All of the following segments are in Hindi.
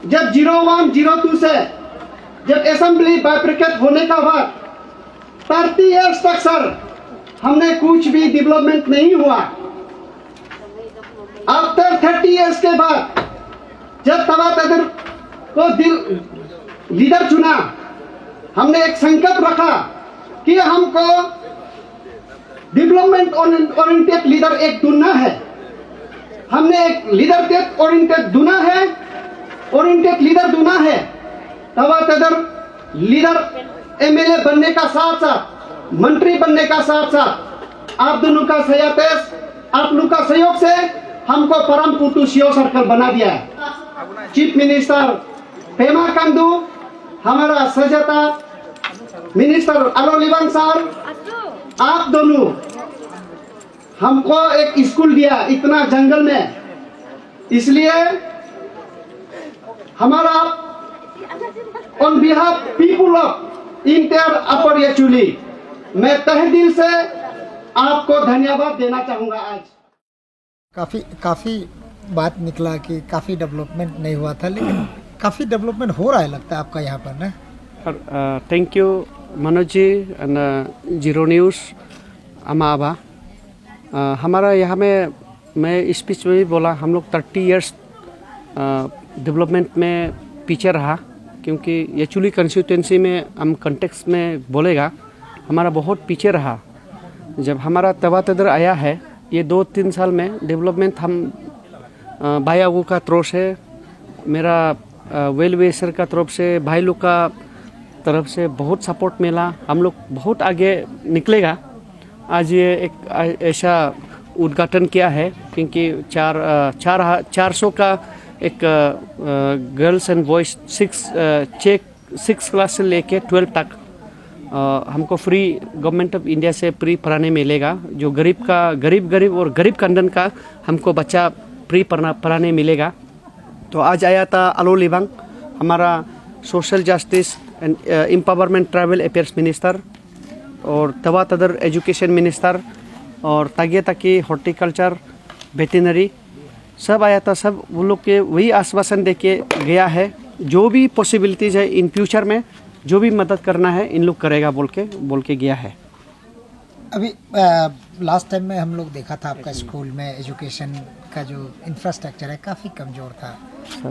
जब 0102 से जब असेंबली बाइफरकेट होने का बाद 30 इयर्स तक सर हमने कुछ भी डेवलपमेंट नहीं हुआ। आफ्टर 30 इयर्स के बाद जब तवा तदर को लीडर चुना, हमने एक संकल्प रखा कि हमको डेवलपमेंट ओरिएंटेड लीडर एक चुनना है। हमने एक लीडर ओरिएंटेड चुना है, ओरिएंटेड लीडर चुना है। तवा तदर लीडर एमएलए बनने का साथ साथ मंत्री बनने का साथ साथ आप दोनों का आप लोग का सहयोग से हमको परम पुतु सीओ सर्कल बना दिया है। चीफ मिनिस्टर पेमा खांडू, हमारा सजाता मिनिस्टर आलो लिबांग सर, आप दोनों हमको एक स्कूल दिया इतना जंगल में। इसलिए हमारा on behalf people of entire Upper Yachuli मैं तहे दिल से आपको धन्यवाद देना चाहूँगा। आज काफ़ी बात निकला कि काफ़ी डेवलपमेंट नहीं हुआ था, लेकिन काफ़ी डेवलपमेंट हो रहा है लगता है आपका यहाँ पर ना। Thank you Manoj ji and zero news अमा आबा। हमारा यहाँ में मैं स्पीच में भी बोला, हम लोग 30 इयर्स डेवलपमेंट में पीछे रहा, क्योंकि याचुली कंस्टिट्यूंसी में हम कंटेक्स्ट में बोलेगा हमारा बहुत पीछे रहा। जब हमारा तवा तदर आया है ये 2-3 साल में डेवलपमेंट हम भाई आगू का तरफ से, मेरा वेल वेसर का तरफ से, भाई लोग का तरफ से बहुत सपोर्ट मिला। हम लोग बहुत आगे निकलेगा। आज ये एक ऐसा उद्घाटन किया है क्योंकि 400 का एक गर्ल्स एंड बॉयज 6 क्लास से लेके 12 तक हमको फ्री गवर्नमेंट ऑफ इंडिया से फ्री पढ़ाने मिलेगा। जो गरीब और गरीब कंडन का हमको बच्चा फ्री पढ़ाने मिलेगा। तो आज आया था आलो लिबांग, हमारा social justice and empowerment tribal affairs minister, और तवा तदर एजुकेशन मिनिस्टर, और तागे ताकि हॉर्टिकल्चर वेटनरी सब आया था। सब वो लोग के वही आश्वासन दे के गया है, जो भी पॉसिबिलिटीज़ है इन फ्यूचर में जो भी मदद करना है इन लोग करेगा बोल के गया है। अभी लास्ट टाइम में हम लोग देखा था आपका स्कूल में एजुकेशन का जो इंफ्रास्ट्रक्चर है काफ़ी कमज़ोर था।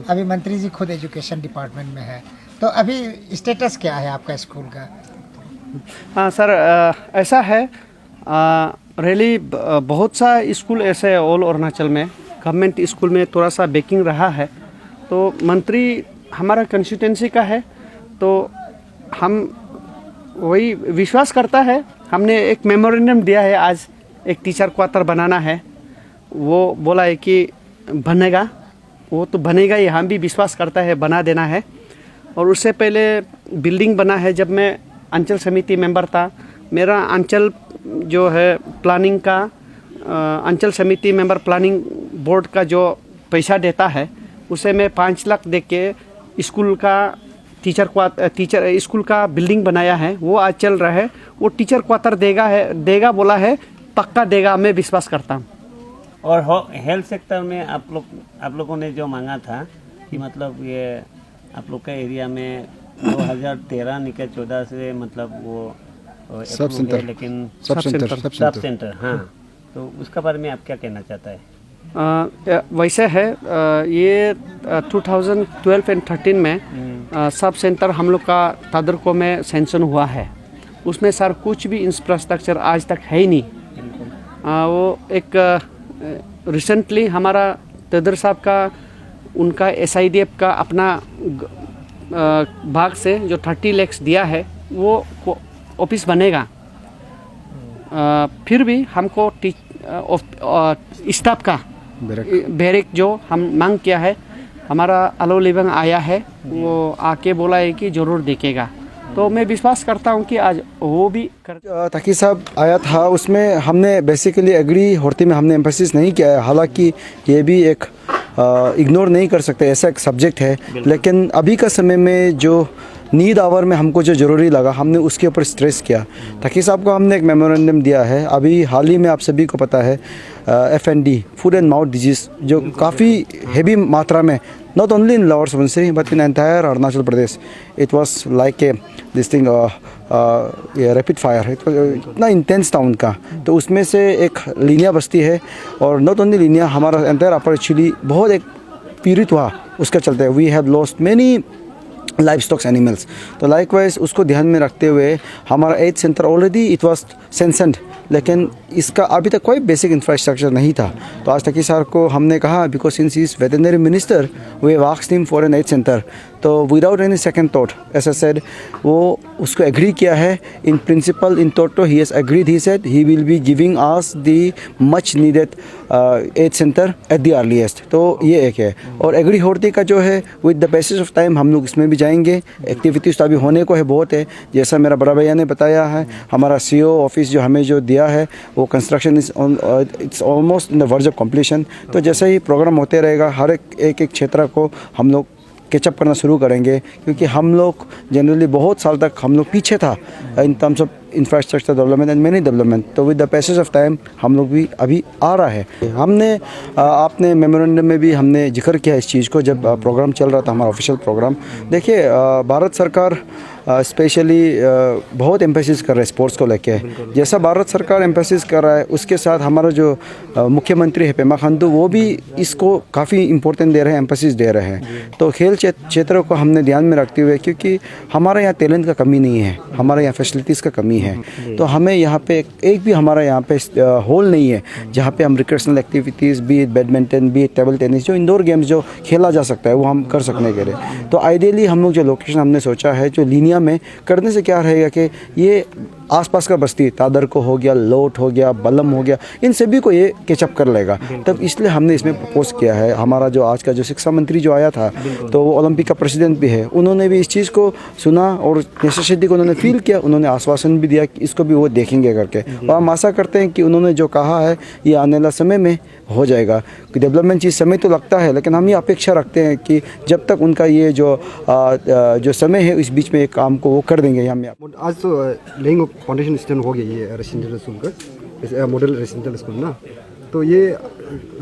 अभी मंत्री जी खुद एजुकेशन डिपार्टमेंट में है, तो अभी स्टेटस क्या है आपका स्कूल का? हाँ सर, ऐसा है रियली बहुत सा स्कूल ऐसे है ऑल अरुणाचल में, गवर्नमेंट स्कूल में थोड़ा सा बेकिंग रहा है। तो मंत्री हमारा कंस्टिट्यूंसी का है, तो हम वही विश्वास करता है। हमने एक मेमोरेंडम दिया है, आज एक टीचर क्वार्टर बनाना है, वो बोला है कि बनेगा, वो तो बनेगा ही, हम भी विश्वास करता है बना देना है। और उससे पहले बिल्डिंग बना है। जब मैं अंचल समिति मेंबर था, मेरा अंचल जो है प्लानिंग का अंचल समिति मेंबर प्लानिंग बोर्ड का जो पैसा देता है उसे मैं 5 लाख दे के स्कूल का टीचर स्कूल का बिल्डिंग बनाया है, वो आज चल रहा है। वो टीचर क्वार्टर देगा बोला है, पक्का देगा, मैं विश्वास करता हूँ। और हेल्थ सेक्टर में आप लोगों ने जो मांगा था कि मतलब ये आप लोग का एरिया में 2013 निकल 14 से मतलब वो सब सेंटर, लेकिन सब सेंटर हाँ, तो उसका बारे में आप क्या कहना चाहता है? वैसे है, ये 2012 एंड 13 में सब सेंटर हम लोग का तादरको में सेंशन हुआ है। उसमें सर कुछ भी इंफ्रास्ट्रक्चर आज तक है ही नहीं। वो एक रिसेंटली हमारा तदर साहब का उनका SIDF का अपना भाग से जो 30 लाख दिया है वो ऑफिस बनेगा। फिर भी हमको स्टाफ का बैरक जो हम मांग किया है, हमारा आलो लिबांग आया है, वो आके बोला है कि ज़रूर देखेगा। तो मैं विश्वास करता हूँ कि आज वो भी ताकि साहब आया था, उसमें हमने बेसिकली एग्री होती में हमने एम्फेसिस नहीं किया है। हालांकि ये भी एक इग्नोर नहीं कर सकते, ऐसा एक सब्जेक्ट है। लेकिन अभी का समय में जो नीड आवर में हमको जो ज़रूरी लगा हमने उसके ऊपर स्ट्रेस किया। तकी साहब को हमने एक मेमोरेंडम दिया है। अभी हाल ही में आप सभी को पता है FND food and mouth disease जो काफ़ी हेवी मात्रा में not only in Lower Subansiri but in entire Arunachal Pradesh, it was like this thing rapid fire, it was इतना इंटेंस था उनका। तो उसमें से एक लीनिया बस्ती है और नॉट ओनली लीनिया, हमारा एंटायर अपर एक्चुअली बहुत एक पीड़ित हुआ उसका चलते। We have lost many life stocks animals. तो लाइकवाइज उसको ध्यान में रखते हुए हमारा 8th centre already it was sanctioned, लेकिन इसका अभी तक कोई बेसिक इंफ्रास्ट्रक्चर नहीं था। तो आज तकी सर को हमने कहा because since is veterinary minister we have asked him for an 8th centre. तो without any second thought as I said वो उसको एग्री किया है। In principle in toto he has agreed, he said he will be giving us the much needed 8th centre at the earliest. तो ये एक है। और एग्री होती का जो है with the passage of time हम लोग इसमें भी जाएंगे। एक्टिविटीज़ तो अभी होने को है बहुत है, जैसा मेरा बड़ा भैया ने बताया है। हमारा CO ऑफिस जो हमें जो दिया है वो construction it's almost in the verge of completion. तो जैसे ही प्रोग्राम होते रहेगा हर एक क्षेत्र को हम लोग कैचअप करना शुरू करेंगे, क्योंकि हम लोग जनरली बहुत साल तक हम लोग पीछे था in terms of infrastructure development and many development. तो with the passage of time हम लोग भी अभी आ रहा है। हमने आपने मेमोरेंडम में भी हमने जिक्र किया इस चीज़ को जब प्रोग्राम चल रहा था हमारा ऑफिशियल प्रोग्राम। देखिए भारत सरकार स्पेशली बहुत एम्फेसिस कर रहा है स्पोर्ट्स को लेके। जैसा भारत सरकार एम्फेसिस कर रहा है उसके साथ हमारा जो मुख्यमंत्री है पेमा खांडू वो भी इसको काफ़ी इंपॉर्टेंट दे रहे हैं, एम्फेसिस दे रहे हैं। तो खेल क्षेत्र को हमने ध्यान में रखते हुए, क्योंकि हमारे यहाँ टैलेंट का कमी नहीं है, हमारे यहाँ फैसिलिटीज़ का कमी है। तो हमें यहाँ पे एक भी हमारा यहाँ पे हॉल नहीं है जहाँ पे हम रिक्रेशनल एक्टिविटीज़ भी बैडमिंटन भी टेबल टेनिस जो इंडोर गेम्स जो खेला जा सकता है वो हम कर सकने के लिए। तो आइडियली हम लोग जो लोकेशन हमने सोचा है जो लीनिया में करने से क्या रहेगा कि ये आसपास का बस्ती तादर को हो गया, लोट हो गया, बलम हो गया, इन सभी को ये कैचअप कर लेगा। तब इसलिए हमने इसमें प्रपोज किया है। हमारा जो आज का जो शिक्षा मंत्री जो आया था तो वो ओलंपिक का प्रेसिडेंट भी है, उन्होंने भी इस चीज़ को सुना और नेसेसिटी को उन्होंने फील किया, उन्होंने आश्वासन भी दिया कि इसको भी वो देखेंगे करके। और हम आशा करते हैं कि उन्होंने जो कहा है ये आने वाला समय में हो जाएगा। डेवलपमेंट चीज़ समय तो लगता है, लेकिन हम ये अपेक्षा रखते हैं कि जब तक उनका ये जो समय है इस बीच में एक काम को वो कर देंगे। हम आज तो लेंग फाउंडेशन स्टैंड हो गया ये रेसिडेंशियल स्कूल का, मॉडल रेसिडेंशियल स्कूल ना। तो ये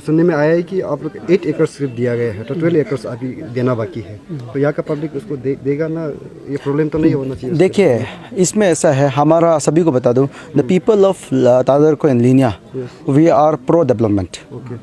सुनने में आया है कि आप लोग 8 एकड़ सिर्फ दिया गया है, तो 12 एकड़ अभी देना बाकी है। तो यहाँ का पब्लिक उसको देगा ना, ये प्रॉब्लम तो नहीं होना चाहिए। देखिए इसमें ऐसा है, हमारा सभी को बता दूं, the people of Tadarko and Linia we are pro development,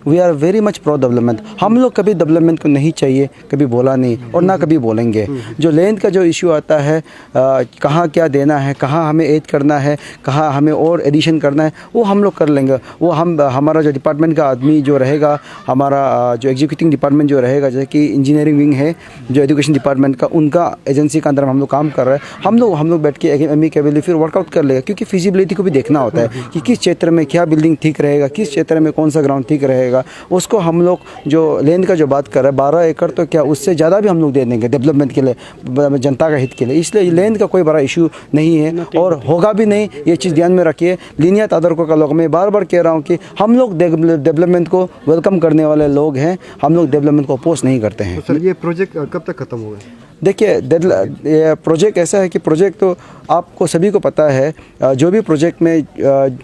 we are very much pro development. हम लोग कभी डेवलपमेंट को नहीं चाहिए, कभी बोला नहीं और ना कभी बोलेंगे। जो लैंड का जो इशू आता है, कहाँ क्या देना है, कहाँ हमें ऐड करना है, कहाँ हमें और एडिशन करना है, वो हम लोग कर लेंगे। वो हमारा जो डिपार्टमेंट का आदमी जो रहेगा, हमारा जो एग्जीक्यूटिंग डिपार्टमेंट जो रहेगा, जैसे कि इंजीनियरिंग विंग है जो एजुकेशन डिपार्टमेंट का, उनका एजेंसी के अंदर हम लोग काम कर रहे हैं। हम लोग बैठ के एमिकेबली फिर वर्कआउट कर लेगा, क्योंकि फिजिबिलिटी को भी देखना होता है कि किस क्षेत्र में क्या बिल्डिंग ठीक रहेगा, किस क्षेत्र में कौन सा ग्राउंड ठीक रहेगा। उसको हम लोग जो लैंड का जो बात कर रहे हैं 12 एकड़ तो क्या उससे ज़्यादा भी हम लोग दे देंगे डेवलपमेंट के लिए, जनता का हित के लिए। इसलिए लैंड का कोई बड़ा इशू नहीं है और होगा भी नहीं, ये चीज़ ध्यान में रखिए। लीनिया तादरको का लोग, मैं बार बार कह रहा हूँ कि हम लोग डेवलपमेंट को वेलकम करने वाले लोग हैं, हम लोग डेवलपमेंट को अपोज नहीं करते हैं। तो सर ये प्रोजेक्ट कब तक खत्म होगा? देखिए ये प्रोजेक्ट ऐसा है कि प्रोजेक्ट तो आपको सभी को पता है, जो भी प्रोजेक्ट में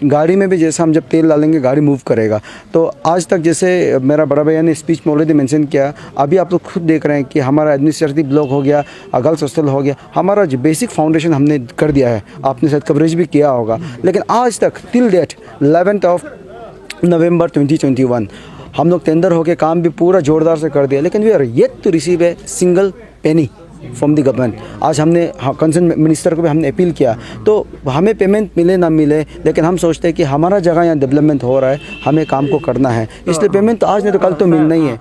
गाड़ी में भी जैसा हम जब तेल डालेंगे गाड़ी मूव करेगा। तो आज तक जैसे मेरा बड़ा भैया ने स्पीच में ऑलरेडी मेंशन किया, अभी आप लोग खुद देख रहे हैं कि हमारा एडमिनिस्ट्रेटिव ब्लॉक हो गया, गर्ल्स हॉस्टल हो गया, हमारा जो बेसिक फाउंडेशन हमने कर दिया है, आपने शायद कवरेज भी किया होगा। लेकिन आज तक टिल डेट 11 नवंबर 2021 हम लोग टेंडर होके काम भी पूरा जोरदार से कर दिया, लेकिन we are yet to receive a single penny from the government. आज हमने कंसर्न मिनिस्टर को भी हमने अपील किया, तो हमें पेमेंट मिले ना मिले, लेकिन हम सोचते हैं कि हमारा जगह यहाँ डेवलपमेंट हो रहा है, हमें काम को करना है, इसलिए पेमेंट तो आज नहीं तो कल तो मिलना ही है।